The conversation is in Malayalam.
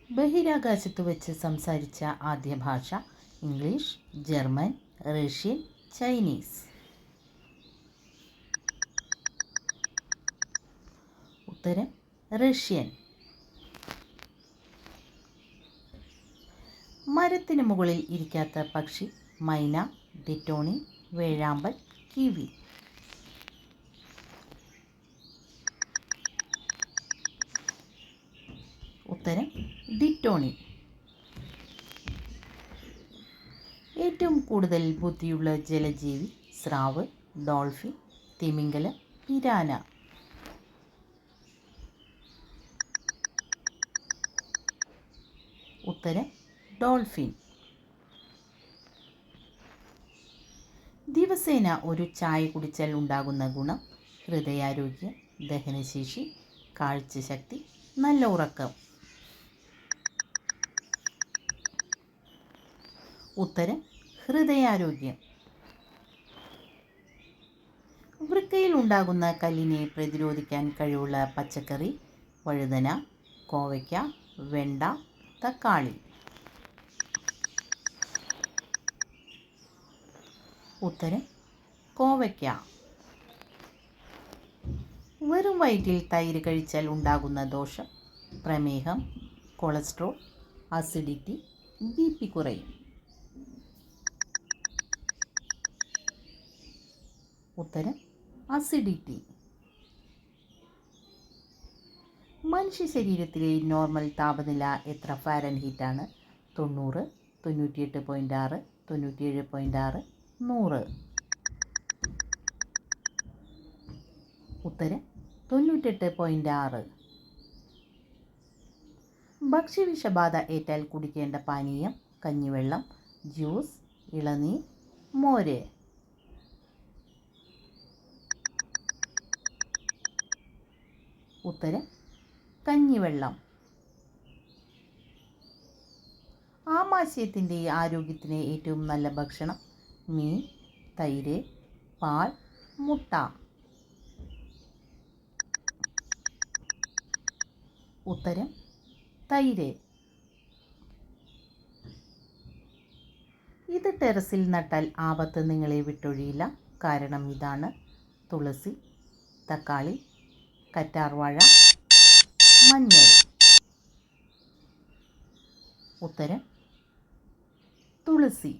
ബഹിരാകാശത്ത് വെച്ച് സംസാരിച്ച ആദ്യ ഭാഷ ഇംഗ്ലീഷ്, ജർമ്മൻ, റഷ്യൻ, ചൈനീസ്. ഉത്തരം റഷ്യൻ. മരത്തിന് മുകളിൽ ഇരിക്കാത്ത പക്ഷി മൈന, ഡിറ്റോണി, വേഴാമ്പൽ, കിവി. ഉത്തരം ഡിറ്റോണി. ഏറ്റവും കൂടുതൽ ബുദ്ധിയുള്ള ജലജീവി സ്രാവ്, ഡോൾഫിൻ, തിമിംഗലം, പിരാന. ഉത്തരം ഡോൾഫിൻ. ദിവസേന ഒരു ചായ കുടിച്ചാൽ ഉണ്ടാകുന്ന ഗുണം ഹൃദയാരോഗ്യം, ദഹനശേഷി, കാഴ്ചശക്തി, നല്ല ഉറക്കം. ഉത്തരം ഹൃദയാരോഗ്യം. വൃക്കയിൽ ഉണ്ടാകുന്ന കല്ലിനെ പ്രതിരോധിക്കാൻ കഴിവുള്ള പച്ചക്കറി വഴുതന, കോവയ്ക്ക, വെണ്ട, തക്കാളി. ഉത്തരം കോവയ്ക്ക. വെറും വയറ്റിൽ തൈര് കഴിച്ചാൽ ഉണ്ടാകുന്ന ദോഷം പ്രമേഹം, കൊളസ്ട്രോൾ, അസിഡിറ്റി, BP കുറയും. ഉത്തരം അസിഡിറ്റി. മനുഷ്യ ശരീരത്തിലെ നോർമൽ താപനില എത്ര ഫാരൻഹീറ്റാണ്? 90, 98.6, 97.6, 100. ഉത്തരം 98.6. ഭക്ഷ്യവിഷബാധ ഏറ്റാൽ കുടിക്കേണ്ട പാനീയം കഞ്ഞിവെള്ളം, ജ്യൂസ്, ഇളനീർ, മോര്. ഉത്തരം കഞ്ഞിവെള്ളം. ആമാശയത്തിൻ്റെ ആരോഗ്യത്തിന് ഏറ്റവും നല്ല ഭക്ഷണം മീൻ, തൈര്, പാൽ, മുട്ട. ഉത്തരം തൈര്. ഇത് ടെറസിൽ നട്ടാൽ ആപത്ത് നിങ്ങളെ വിട്ടൊഴിയില്ല. കാരണം ഇതാണ്: തുളസി, തക്കാളി, കറ്റാർവാഴ, മഞ്ഞൾ. ഉത്തരം തുളസി.